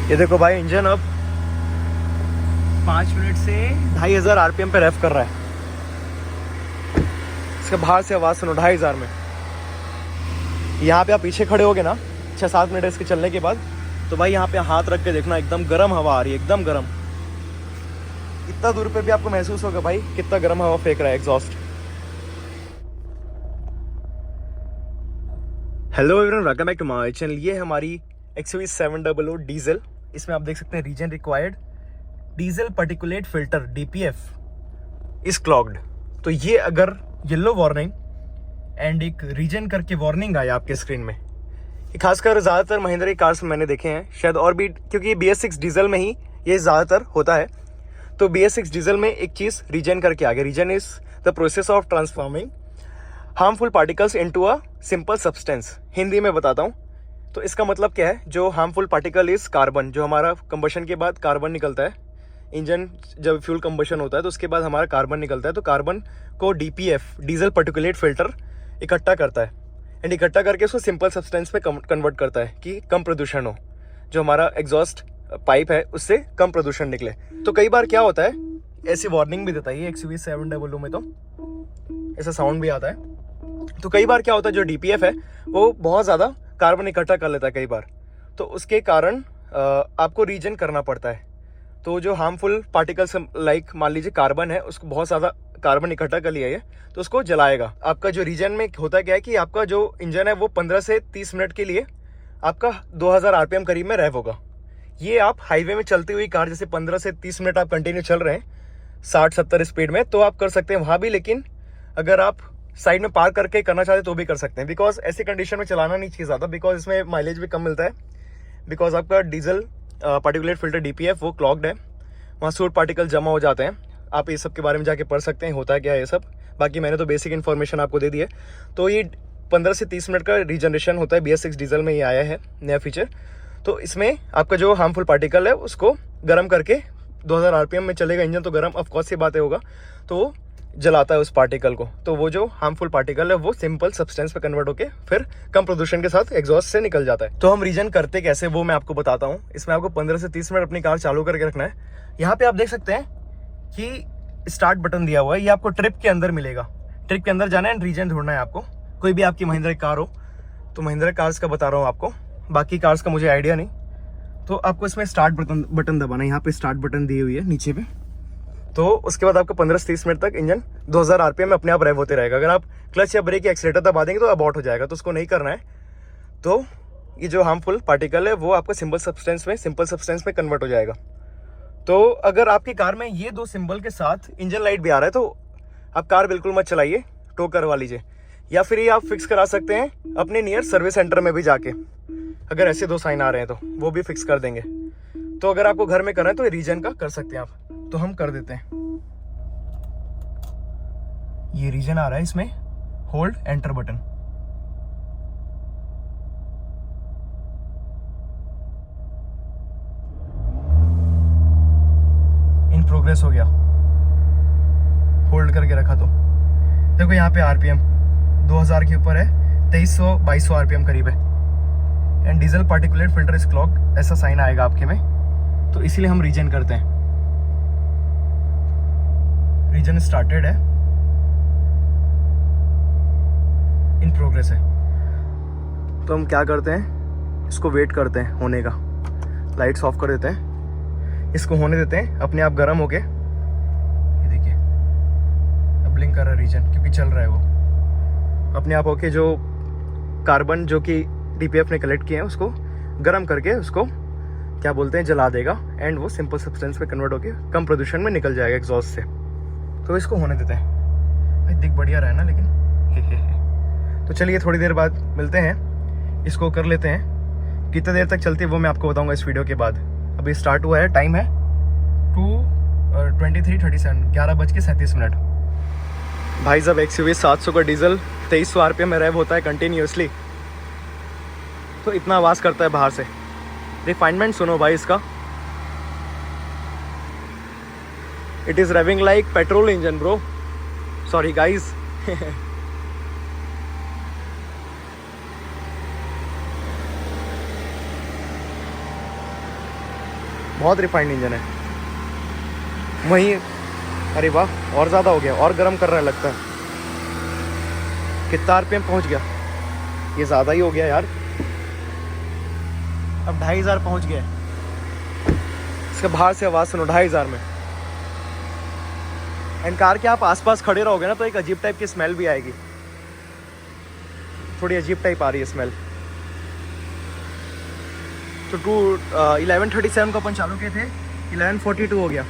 ये देखो भाई, इंजन अब 5 मिनट से 2500 आरपीएम पे रेफ कर रहा है। इसके बाहर से आवाज़ सुनो, 2500 में। यहाँ पे आप पीछे खड़े होगे ना 6-7 मिनट इसके चलने के बाद, तो भाई यहाँ पे हाथ रख के देखना, एकदम गर्म हवा आ रही है, एकदम गर्म। इतना दूर पे भी आपको महसूस होगा भाई कितना गर्म हवा फेंक रहा है exhaust. Hello everyone, welcome back to my channel. ये है हमारी XUV 700 डीजल। इसमें आप देख सकते हैं regen required diesel particulate filter DPF is clogged. तो ये अगर येलो वार्निंग एंड एक रीजन करके वार्निंग आया आपके स्क्रीन में, ये खासकर ज़्यादातर महिंद्रा की कार्स में मैंने देखे हैं, शायद और भी, क्योंकि BS6 डीजल में ही ये ज़्यादातर होता है। तो BS6 डीजल में एक चीज़ रीजन करके आ गया। Regen is the process of transforming harmful particles into a simple substance. Hindi में बताता हूँ तो इसका मतलब क्या है। जो हार्मफुल पार्टिकल इज कार्बन, जो हमारा कंबशन के बाद कार्बन निकलता है, इंजन जब फ्यूल कंबशन होता है तो उसके बाद हमारा कार्बन निकलता है, तो कार्बन को DPF डीजल पार्टिकुलेट फिल्टर इकट्ठा करता है एंड इकट्ठा करके उसको सिंपल सब्सटेंस में कन्वर्ट करता है कि कम प्रदूषण हो, जो हमारा एग्जॉस्ट पाइप है उससे कम प्रदूषण निकले। तो कई बार क्या होता है, ऐसी वार्निंग भी देता है ये XUV 700 में, तो ऐसा साउंड भी आता है। तो कई बार क्या होता है, जो DPF है वो बहुत ज़्यादा कार्बन इकट्ठा कर लेता है कई बार, तो उसके कारण आपको रीजन करना पड़ता है। तो जो हार्मफुल पार्टिकल्स लाइक मान लीजिए कार्बन है, उसको बहुत ज़्यादा कार्बन इकट्ठा कर लिया है तो उसको जलाएगा। आपका जो रीजन में होता क्या है कि आपका जो इंजन है वो 15 से 30 मिनट के लिए आपका 2000 RPM करीब में रेव होगा। ये आप हाईवे में चलती हुई कार जैसे 15 से 30 मिनट आप कंटिन्यू चल रहे हैं 60-70 स्पीड में, तो आप कर सकते हैं वहाँ भी। लेकिन अगर आप साइड में पार्क करके करना चाहते तो भी कर सकते हैं, बिकॉज ऐसी कंडीशन में चलाना नहीं चाहिए ज़्यादा, बिकॉज इसमें माइलेज भी कम मिलता है। बिकॉज आपका डीजल पार्टिकुलेट फिल्टर DPF वो क्लॉग्ड है, वहाँ सूट पार्टिकल जमा हो जाते हैं। आप इस सब के बारे में जाके पढ़ सकते हैं होता क्या है ये सब। बाकी मैंने तो बेसिक इन्फॉर्मेशन आपको दे दी है। तो ये 15 से 30 मिनट का रीजनरेशन होता है। BS6 डीजल में ये आया है नया फीचर। तो इसमें आपका जो हार्मफुल पार्टिकल है उसको गर्म करके 2000 RPM में चलेगा इंजन, तो गर्म ऑफकोर्स सी बातें होगा, तो वो जलाता है उस पार्टिकल को। तो वो जो हार्मफुल पार्टिकल है वो सिंपल सब्सटेंस पे कन्वर्ट होके फिर कम प्रदूषण के साथ एग्जॉस्ट से निकल जाता है। तो हम रीजन करते कैसे वो मैं आपको बताता हूँ। इसमें आपको 15 से 30 मिनट अपनी कार चालू करके रखना है। यहाँ पे आप देख सकते हैं कि स्टार्ट बटन दिया हुआ है, ये आपको ट्रिप के अंदर मिलेगा। ट्रिप के अंदर जाना है, रीजन ढूंढना है आपको। कोई भी आपकी महिंद्रा कार हो, तो महिंद्रा कार्स का बता रहा हूँ आपको, बाकी कार्स का मुझे आइडिया नहीं। तो आपको इसमें स्टार्ट बटन दबाना है। यहाँ पे स्टार्ट बटन दी हुई है नीचे पे। तो उसके बाद आपको 15 से 30 मिनट तक इंजन 2000 RPM में अपने आप रेव होते रहेगा। अगर आप क्लच या ब्रेक या एक्सीलेटर दबा देंगे तो अबॉर्ट हो जाएगा, तो उसको नहीं करना है। तो ये जो हार्मफुल पार्टिकल है वो आपका सिंपल सब्सटेंस में कन्वर्ट हो जाएगा। तो अगर आपकी कार में ये दो सिंबल के साथ इंजन लाइट भी आ रहा है तो आप कार बिल्कुल मत चलाइए, टो करवा लीजिए। या फिर ये आप फिक्स करा सकते हैं अपने नियर सर्विस सेंटर में भी जाके, अगर ऐसे दो साइन आ रहे हैं तो वो भी फिक्स कर देंगे। तो अगर आपको घर में करना है तो रीजन का कर सकते हैं आप, तो हम कर देते हैं। ये रीजन आ रहा है, इसमें hold enter button. In progress हो गया, होल्ड करके रखा तो देखो यहाँ पे RPM 2000 के ऊपर है, 2300-2200 RPM करीब है। And diesel particulate filter is clogged, ऐसा साइन आएगा आपके में, तो इसीलिए हम रीजन करते हैं। रीजन स्टार्टेड है, इन प्रोग्रेस है। तो हम क्या करते हैं, इसको वेट करते हैं होने का। लाइट्स ऑफ कर देते हैं, इसको होने देते हैं अपने आप गर्म होके। ये देखिए अब ब्लिंक कर रहा है रीजन, क्योंकि चल रहा है वो अपने आप होके। जो कार्बन जो कि DPF ने कलेक्ट किए हैं उसको गर्म करके उसको क्या बोलते हैं, जला देगा। एंड वो सिंपल सब्सटेंस में कन्वर्ट होके कम प्रदूषण में निकल जाएगा एग्जॉस्ट से। तो इसको होने देते हैं भाई, दिख बढ़िया रहा है ना। लेकिन तो चलिए थोड़ी देर बाद मिलते हैं, इसको कर लेते हैं। कितने देर तक चलती है वो मैं आपको बताऊंगा इस वीडियो के बाद। अभी स्टार्ट हुआ है, टाइम है 23:37, 11:37। भाई साहब XUV 700 का डीजल 2300 RPM में रेव होता है कंटिन्यूसली, तो इतना आवाज़ करता है बाहर से। रिफाइनमेंट सुनो भाई इसका, it is raving like petrol engine bro, sorry guys. बहुत रिफाइंड इंजन है। वहीं अरे वाह, और ज़्यादा हो गया, और गर्म कर रहा है लगता है। कितना आरपीएम पहुंच गया? ये ज़्यादा ही हो गया यार। अब 2500 पहुंच गया। इसके बाहर से आवाज़ सुनो, 2500 में। एंड कार के आप आसपास खड़े रहोगे ना तो एक अजीब टाइप की स्मेल भी आएगी, थोड़ी अजीब टाइप आ रही है स्मेल। तो 11:37 को अपन चालू किए थे, 11:42 हो गया,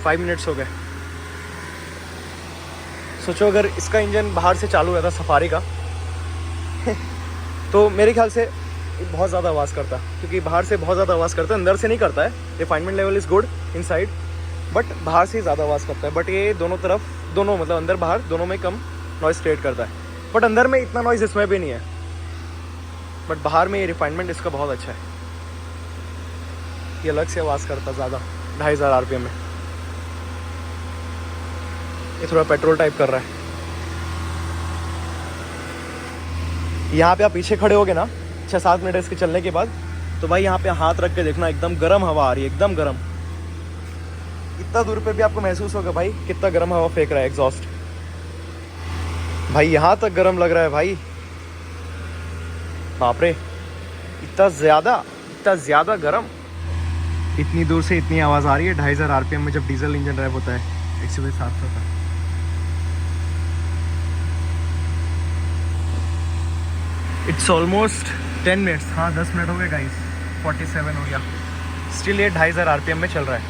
5 मिनट्स हो गए। सोचो अगर इसका इंजन बाहर से चालू हुआ था सफारी का तो मेरे ख्याल से बहुत ज़्यादा आवाज़ करता, क्योंकि बाहर से बहुत ज़्यादा आवाज़ करता है, अंदर से नहीं करता है। Refinement level is good inside, but बाहर से ही ज़्यादा आवाज़ करता है। बट ये दोनों तरफ, दोनों मतलब अंदर बाहर दोनों में कम नॉइज़ क्रिएट करता है। बट अंदर में इतना नॉइज़ इसमें भी नहीं है, बट बाहर में ये रिफाइनमेंट इसका बहुत अच्छा है। ये अलग से आवाज़ करता ज़्यादा 2500 आरपीएम में। ये थोड़ा पेट्रोल टाइप कर रहा है। यहाँ पे आप पीछे खड़े होगे ना 6-7 मिनट इसके चलने के बाद, तो भाई यहाँ पे हाथ रख के देखना, एकदम गर्म हवा आ रही है, एकदम गर्म। इतना दूर पे भी आपको महसूस होगा भाई कितना गर्म हवा फेंक रहा है एग्जॉस्ट। भाई यहाँ तक गर्म लग रहा है भाई, बाप रे, इतना ज़्यादा गर्म। इतनी दूर से इतनी आवाज़ आ रही है 2500 आरपीएम में, जब डीजल इंजन ड्राइव होता है XUV 700 का। इट्स ऑलमोस्ट 10 मिनट्स, हाँ 10 मिनट हो गए गाइस, 47 हो गया। स्टिल ये 2500 आरपीएम में चल रहा है।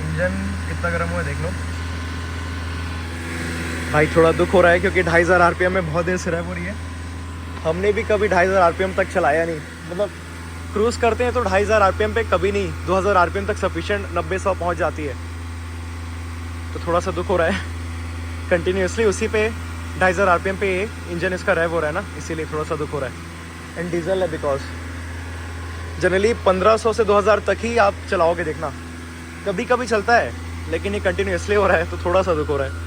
इंजन कितना गर्म हुआ है देख लो भाई। थोड़ा दुख हो रहा है क्योंकि 2500 आरपीएम में बहुत देर से ड्राइव हो रही है। हमने भी कभी 2500 आरपीएम तक चलाया नहीं, मतलब क्रूज़ करते हैं तो 2500 आरपीएम पे कभी नहीं, 2000 आरपीएम तक सफिशिएंट 90-100 पहुँच जाती है। तो थोड़ा सा दुख हो रहा है, कंटिन्यूसली उसी पे 2500 आरपीएम पे इंजन इसका ड्राइव हो रहा है ना, इसीलिए थोड़ा सा दुख हो रहा है। एंड डीजल है, बिकॉज जनरली 1500 से 2000 तक ही आप चलाओगे, देखना कभी कभी चलता है, लेकिन ये कंटिन्यूसली हो रहा है तो थोड़ा सा दुख हो रहा है।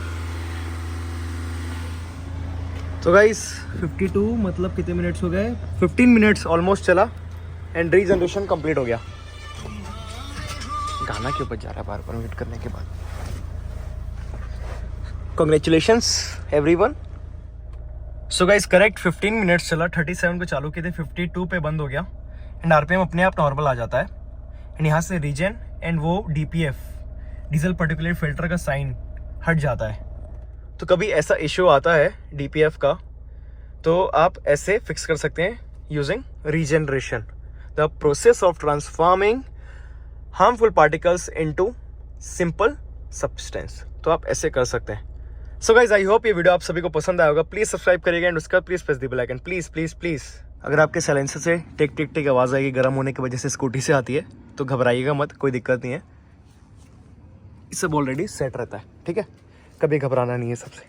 तो गाइस 52 मतलब कितने मिनट्स हो गए, 15 मिनट्स ऑलमोस्ट चला एंड रीजनरेशन कंप्लीट हो गया। गाना क्यों बज जा रहा है बार बार वेट करने के बाद। Congratulations everyone. So guys correct 15 minutes चला, 37 को चालू किए थे, 52 पे बंद हो गया एंड आरपीएम अपने आप नॉर्मल आ जाता है। एंड यहाँ से रीजन एंड वो DPF डीजल पर्टिकुलर फिल्टर का साइन हट जाता है। तो कभी ऐसा इश्यू आता है DPF का, तो आप ऐसे फिक्स कर सकते हैं using regeneration, the process of transforming harmful particles into simple substance. तो आप ऐसे कर सकते हैं। सो गाइज आई होप ये वीडियो आप सभी को पसंद आया होगा। प्लीज़ सब्सक्राइब करिएगा एंड उसका please press the bell icon, please please please. अगर आपके साइलेंसर से टिक टिक टिक आवाज़ आएगी गर्म होने की वजह से स्कूटी से आती है तो घबराइएगा मत, कोई दिक्कत नहीं है, ये सब ऑलरेडी सेट रहता है, ठीक है। कभी घबराना नहीं है सबसे,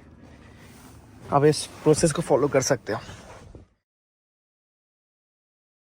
आप इस प्रोसेस को फॉलो कर सकते हो।